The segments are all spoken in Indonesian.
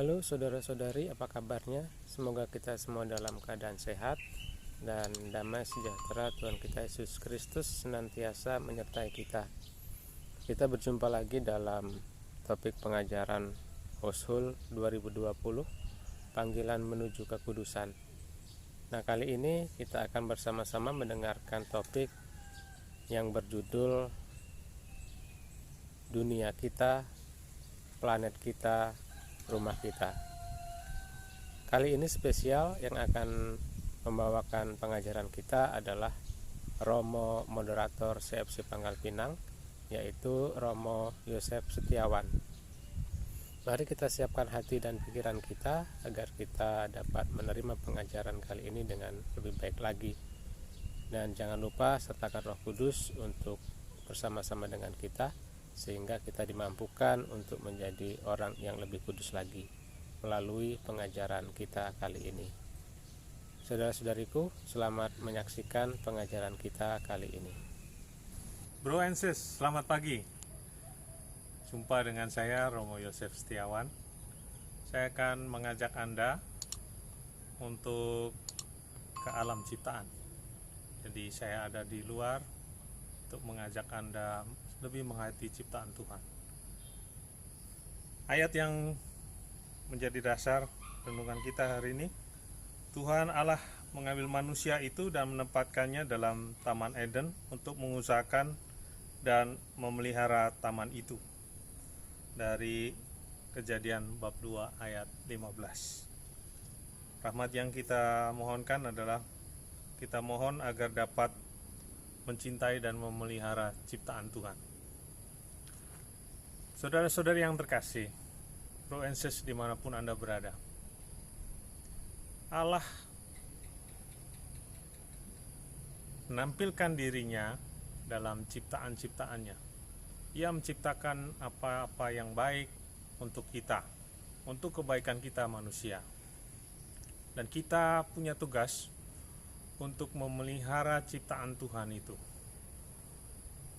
Halo saudara-saudari, apa kabarnya? Semoga kita semua dalam keadaan sehat dan damai sejahtera Tuhan kita Yesus Kristus senantiasa menyertai kita. Kita berjumpa lagi dalam topik pengajaran Hoshul 2020, panggilan menuju kekudusan. Nah, kali ini kita akan bersama-sama mendengarkan topik yang berjudul dunia kita, planet kita, rumah kita. Kali ini spesial, yang akan membawakan pengajaran kita adalah Romo moderator CFC Pangkal Pinang, yaitu Romo Yosef Setiawan. Mari kita siapkan hati dan pikiran kita agar kita dapat menerima pengajaran kali ini dengan lebih baik lagi. Dan jangan lupa sertakan Roh Kudus untuk bersama-sama dengan kita, sehingga kita dimampukan untuk menjadi orang yang lebih kudus lagi melalui pengajaran kita kali ini. Saudara-saudariku, selamat menyaksikan pengajaran kita kali ini. Bro and sis, selamat pagi. Jumpa dengan saya Romo Yosef Setiawan. Saya akan mengajak Anda untuk ke alam ciptaan. Jadi saya ada di luar untuk mengajak Anda lebih menghayati ciptaan Tuhan. Ayat yang menjadi dasar renungan kita hari ini, Tuhan Allah mengambil manusia itu dan menempatkannya dalam Taman Eden untuk mengusahakan dan memelihara taman itu. Dari Kejadian bab 2 ayat 15. Rahmat yang kita mohonkan adalah kita mohon agar dapat mencintai dan memelihara ciptaan Tuhan. Saudara-saudari yang terkasih, Bro and sis dimanapun Anda berada, Allah menampilkan dirinya dalam ciptaan-ciptaannya. Ia menciptakan apa-apa yang baik untuk kita, untuk kebaikan kita manusia. Dan kita punya tugas untuk memelihara ciptaan Tuhan itu.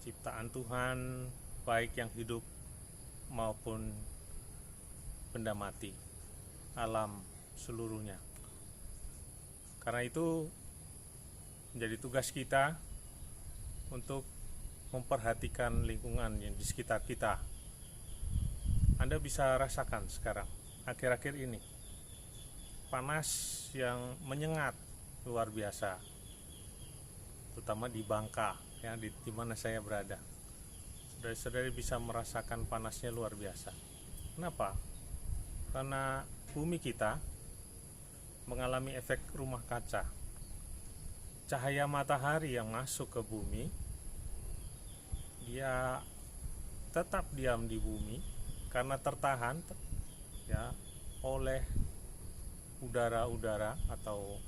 Ciptaan Tuhan baik yang hidup maupun benda mati, alam seluruhnya. Karena itu menjadi tugas kita untuk memperhatikan lingkungan yang di sekitar kita. Anda bisa rasakan sekarang, akhir-akhir ini, panas yang menyengat luar biasa, terutama di Bangka, ya, di mana saya berada. Saudara-saudari bisa merasakan panasnya luar biasa. Kenapa? Karena bumi kita mengalami efek rumah kaca. Cahaya matahari yang masuk ke bumi, dia tetap diam di bumi karena tertahan ya oleh udara-udara atau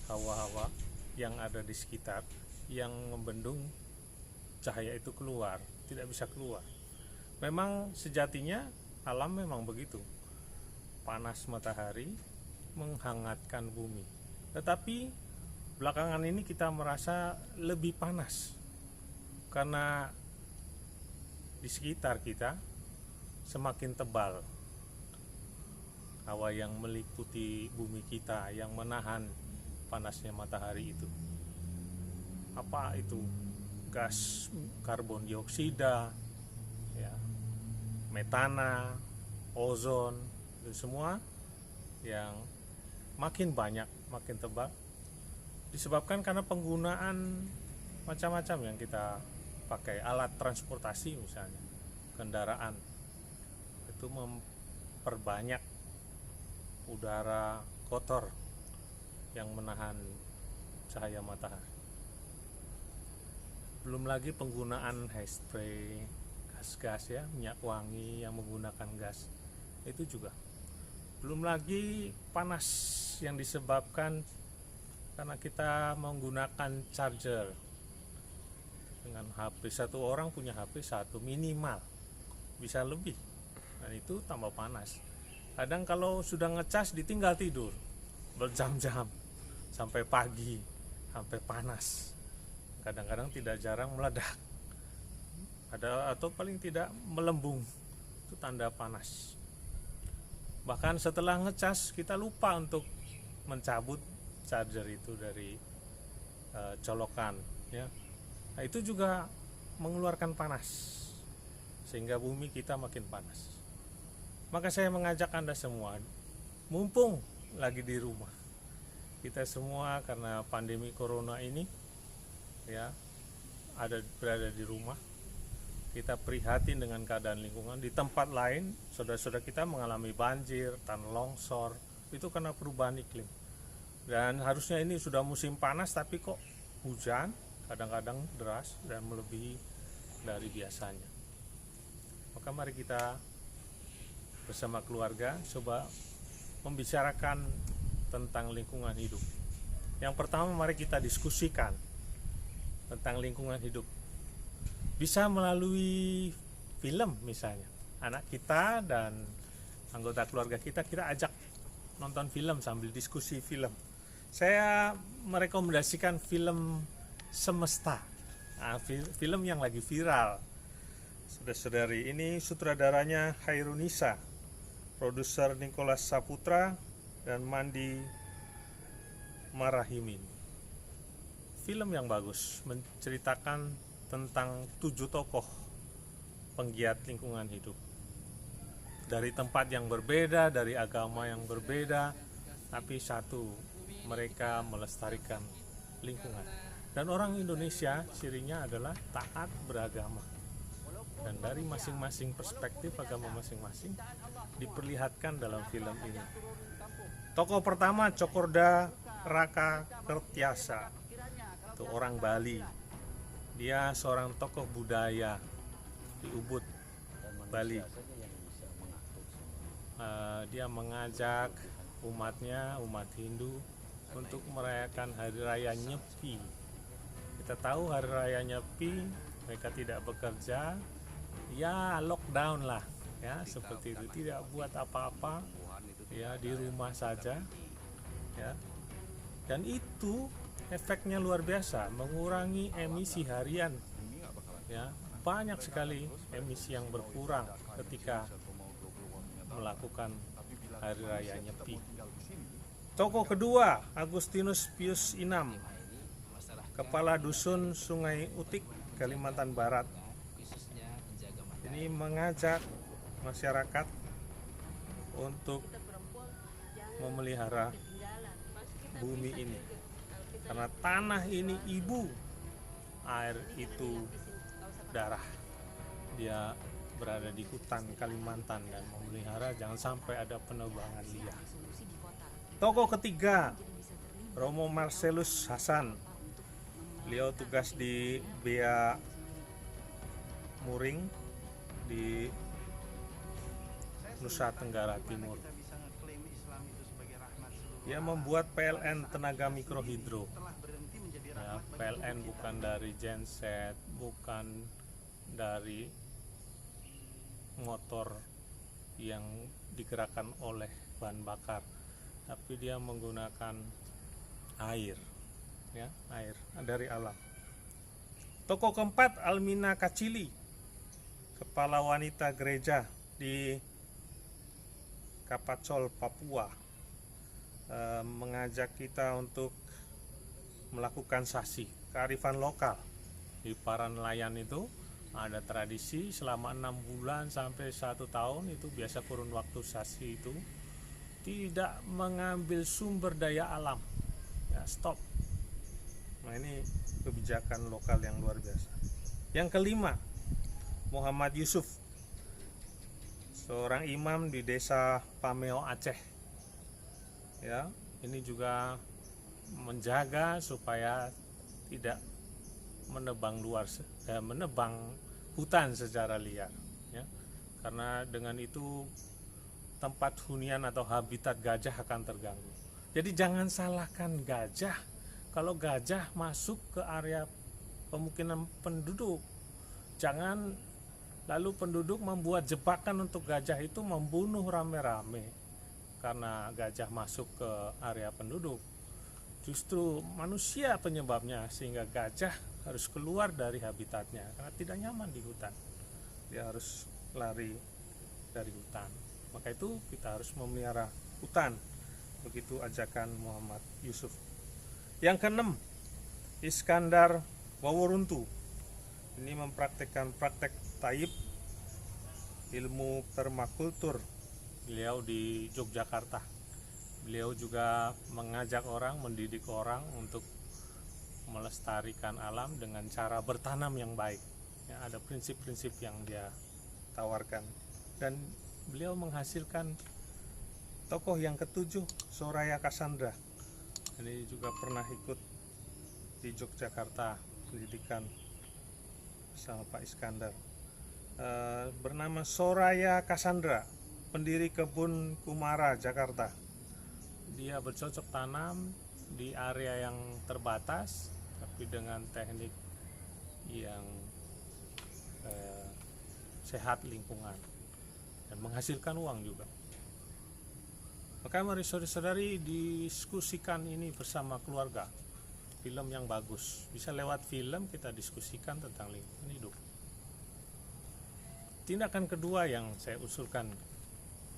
hawa-hawa yang ada di sekitar yang membendung cahaya itu keluar, tidak bisa keluar. Memang sejatinya alam memang begitu. Panas matahari menghangatkan bumi. Tetapi belakangan ini kita merasa lebih panas karena di sekitar kita semakin tebal hawa yang meliputi bumi kita yang menahan panasnya matahari itu. Apa itu? Gas karbon dioksida, ya, metana, ozon, itu semua yang makin banyak, makin tebal, disebabkan karena penggunaan macam-macam yang kita pakai, alat transportasi misalnya, kendaraan, itu memperbanyak udara kotor yang menahan cahaya matahari. Belum lagi penggunaan hairspray, gas-gas, ya, minyak wangi yang menggunakan gas, itu juga. Belum lagi panas yang disebabkan karena kita menggunakan charger. Dengan HP, satu orang punya HP satu minimal, bisa lebih, dan itu tambah panas. Kadang kalau sudah ngecas ditinggal tidur berjam-jam sampai pagi, sampai panas. Kadang-kadang tidak jarang meledak, ada atau paling tidak melembung, itu tanda panas. Bahkan setelah ngecas kita lupa untuk mencabut charger itu dari colokan, ya. Nah, itu juga mengeluarkan panas sehingga bumi kita makin panas. Maka saya mengajak Anda semua, mumpung lagi di rumah, kita semua karena pandemi corona ini, ya, berada di rumah, kita prihatin dengan keadaan lingkungan. Di tempat lain saudara-saudara kita mengalami banjir, tanah longsor, itu karena perubahan iklim. Dan harusnya ini sudah musim panas, tapi kok hujan kadang-kadang deras dan melebihi dari biasanya. Maka mari kita bersama keluarga coba membicarakan tentang lingkungan hidup. Yang pertama, mari kita diskusikan tentang lingkungan hidup. Bisa melalui film misalnya. Anak kita dan anggota keluarga kita ajak nonton film sambil diskusi film. Saya merekomendasikan film Semesta. Nah, film yang lagi viral. Saudara-saudari, ini sutradaranya Hairunisa, produser Nicholas Saputra dan Mandi Marahimin. Film yang bagus, menceritakan tentang 7 tokoh penggiat lingkungan hidup. Dari tempat yang berbeda, dari agama yang berbeda, tapi satu, mereka melestarikan lingkungan. Dan orang Indonesia cirinya adalah taat beragama. Dan dari masing-masing perspektif agama masing-masing diperlihatkan dalam film ini. Tokoh pertama Cokorda Raka Kertiasa, itu orang Bali. Dia seorang tokoh budaya di Ubud, Bali. Dia mengajak umatnya, umat Hindu, untuk merayakan Hari Raya Nyepi. Kita tahu Hari Raya Nyepi, mereka tidak bekerja, ya lockdown lah, ya seperti itu, tidak buat apa-apa, ya di rumah saja, ya. Dan itu efeknya luar biasa, mengurangi emisi harian, ya. Banyak sekali emisi yang berkurang ketika melakukan Hari Raya Nyepi. Tokoh kedua, Agustinus Pius Inam, Kepala Dusun Sungai Utik, Kalimantan Barat. Ini mengajak masyarakat untuk memelihara bumi ini, karena tanah ini ibu, air itu darah. Dia berada di hutan Kalimantan dan memelihara jangan sampai ada penebangan liar. Tokoh ketiga, Romo Marcellus Hasan. Beliau tugas di Bea Muring di Nusa Tenggara Timur. Dia membuat PLN tenaga mikrohidro. Ya, PLN bukan dari genset, bukan dari motor yang digerakkan oleh bahan bakar, tapi dia menggunakan air, ya, air dari alam. Tokoh keempat, Almina Kacili, kepala wanita gereja di Kapacol, Papua, mengajak kita untuk melakukan sasi kearifan lokal. Di para nelayan itu ada tradisi selama 6 bulan sampai 1 tahun, itu biasa kurun waktu sasi itu tidak mengambil sumber daya alam, ya, stop. Nah, ini kebijakan lokal yang luar biasa. Yang kelima, Muhammad Yusuf, seorang imam di desa Pameo, Aceh. Ya, ini juga menjaga supaya tidak menebang menebang hutan secara liar, ya. Karena dengan itu tempat hunian atau habitat gajah akan terganggu. Jadi jangan salahkan gajah kalau gajah masuk ke area pemukiman penduduk. Jangan lalu penduduk membuat jebakan untuk gajah itu membunuh rame-rame karena gajah masuk ke area penduduk. Justru manusia penyebabnya, sehingga gajah harus keluar dari habitatnya karena tidak nyaman di hutan. Dia harus lari dari hutan. Maka itu kita harus memelihara hutan. Begitu ajakan Muhammad Yusuf. Yang keenam, Iskandar Waworuntu. Ini mempraktekkan praktek taib ilmu permakultur. Beliau di Yogyakarta. Beliau juga mengajak orang, mendidik orang untuk melestarikan alam dengan cara bertanam yang baik. Ya, ada prinsip-prinsip yang dia tawarkan. Dan beliau menghasilkan tokoh yang ketujuh, Soraya Cassandra. Ini juga pernah ikut di Yogyakarta pendidikan bersama Pak Iskandar. Bernama Soraya Cassandra, pendiri kebun Kumara, Jakarta. Dia bercocok tanam di area yang terbatas, tapi dengan teknik yang sehat lingkungan dan menghasilkan uang juga. Maka mari saudara-saudari diskusikan ini bersama keluarga. Film yang bagus, bisa lewat film kita diskusikan tentang lingkungan hidup. Tindakan kedua yang saya usulkan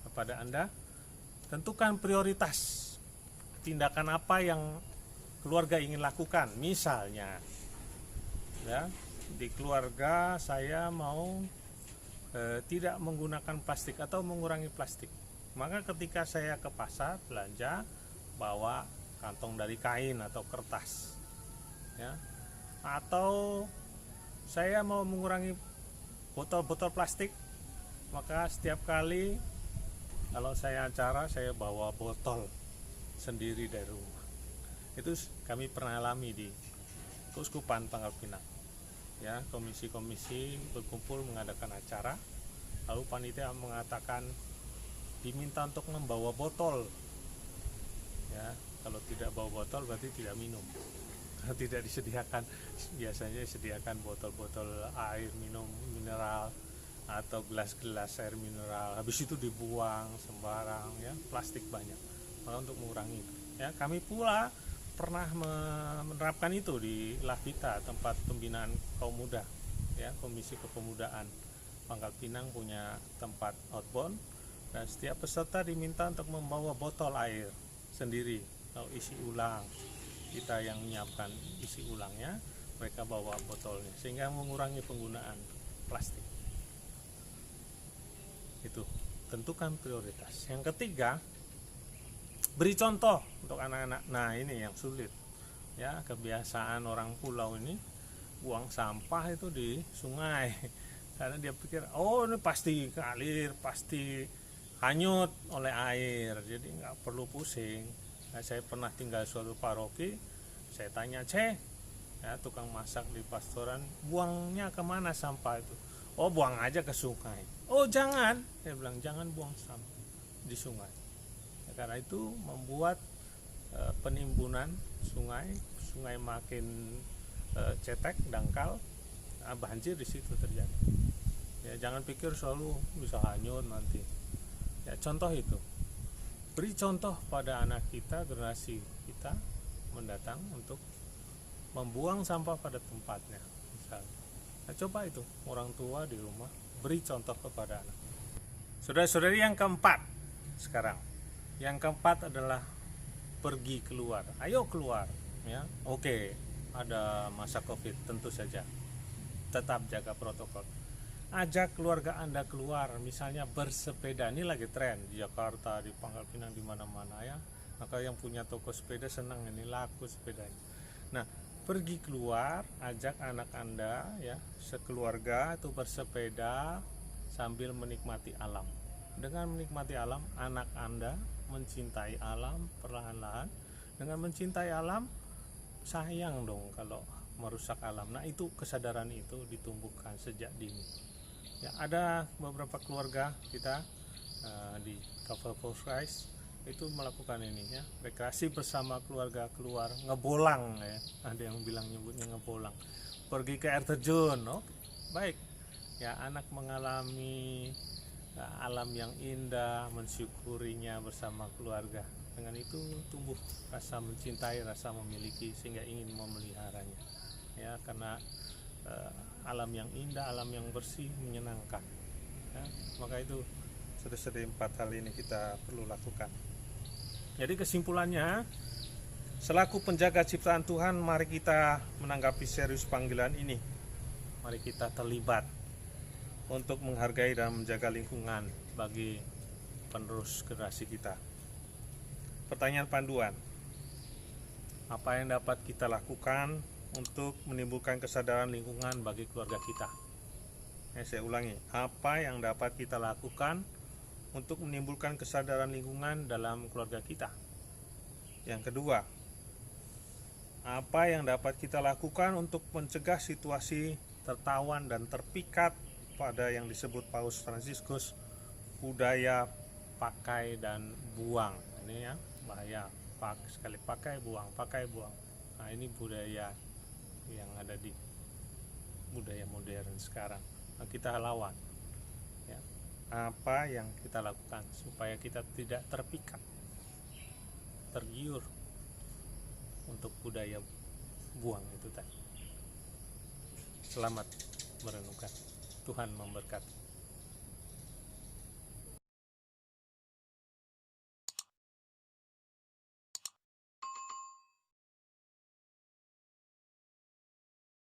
kepada Anda, tentukan prioritas. Tindakan apa yang keluarga ingin lakukan. Misalnya, ya, di keluarga saya mau tidak menggunakan plastik atau mengurangi plastik. Maka ketika saya ke pasar belanja, bawa kantong dari kain atau kertas, ya. Atau saya mau mengurangi botol-botol plastik, maka setiap kali kalau saya acara saya bawa botol sendiri dari rumah. Itu kami pernah alami di Keuskupan Pangkal Pinang. Ya, komisi-komisi berkumpul mengadakan acara, lalu panitia mengatakan diminta untuk membawa botol. Ya, kalau tidak bawa botol berarti tidak minum. Kalau tidak disediakan, biasanya disediakan botol-botol air minum mineral atau gelas-gelas air mineral. Habis itu dibuang sembarang, ya, plastik banyak. Maka untuk mengurangi, ya, kami pula pernah menerapkan itu di Lavita, tempat pembinaan kaum muda, ya, Komisi Kepemudaan Pangkal Pinang punya tempat outbound, dan setiap peserta diminta untuk membawa botol air sendiri. Kalau isi ulang, kita yang menyiapkan isi ulangnya, mereka bawa botolnya, sehingga mengurangi penggunaan plastik. Itu, tentukan prioritas. Yang ketiga, beri contoh untuk anak-anak. Nah, ini yang sulit, ya, kebiasaan orang pulau ini buang sampah itu di sungai karena dia pikir, oh ini pasti ngalir, pasti hanyut oleh air, jadi nggak perlu pusing. Nah, saya pernah tinggal suatu paroki, saya tanya, ya, tukang masak di pastoran, buangnya kemana sampah itu? Oh, buang aja ke sungai. Oh, jangan, saya bilang, jangan buang sampah di sungai. Karena itu membuat penimbunan sungai makin cetek, dangkal, banjir di situ terjadi. Ya, jangan pikir selalu bisa hanyut nanti. Ya, contoh itu, beri contoh pada anak kita, generasi kita mendatang untuk membuang sampah pada tempatnya. Misalnya, nah, coba itu orang tua di rumah beri contoh kepada anak. Saudara-saudari, yang keempat sekarang. Yang keempat adalah pergi keluar. Ayo keluar, ya. Oke, ada masa Covid, tentu saja tetap jaga protokol. Ajak keluarga Anda keluar, misalnya bersepeda. Ini lagi tren di Jakarta, di Pangkal Pinang, di mana-mana, ya. Maka yang punya toko sepeda senang, ini laku sepedanya. Nah, pergi keluar, ajak anak Anda, ya, sekeluarga itu bersepeda sambil menikmati alam. Dengan menikmati alam, anak Anda mencintai alam perlahan-lahan. Dengan mencintai alam, sayang dong kalau merusak alam. Nah, itu kesadaran itu ditumbuhkan sejak dini. Ya, ada beberapa keluarga kita di Cover Rise itu melakukan ini, ya, rekreasi bersama keluarga, keluar ngebolang, ya, ada yang bilang nyebutnya ngebolang, pergi ke air terjun. Oh, baik, ya, anak mengalami alam yang indah, mensyukurinya bersama keluarga. Dengan itu tumbuh rasa mencintai, rasa memiliki, sehingga ingin memeliharanya, ya, karena alam yang indah, alam yang bersih menyenangkan, ya. Maka itu Sudah 4 hal ini kita perlu lakukan. Jadi kesimpulannya, selaku penjaga ciptaan Tuhan, mari kita menanggapi serius panggilan ini. Mari kita terlibat untuk menghargai dan menjaga lingkungan bagi penerus generasi kita. Pertanyaan panduan, apa yang dapat kita lakukan untuk menimbulkan kesadaran lingkungan bagi keluarga kita? Saya ulangi, apa yang dapat kita lakukan untuk menimbulkan kesadaran lingkungan dalam keluarga kita? Yang kedua, apa yang dapat kita lakukan untuk mencegah situasi tertawan dan terpikat pada yang disebut Paus Fransiskus budaya pakai dan buang? Ini ya bahaya, sekali pakai buang. Nah, ini budaya yang ada di budaya modern sekarang. Nah, kita lawan ya. Apa yang kita lakukan supaya kita tidak terpikat, tergiur untuk budaya buang itu tadi. Selamat merenungkan. Tuhan memberkati.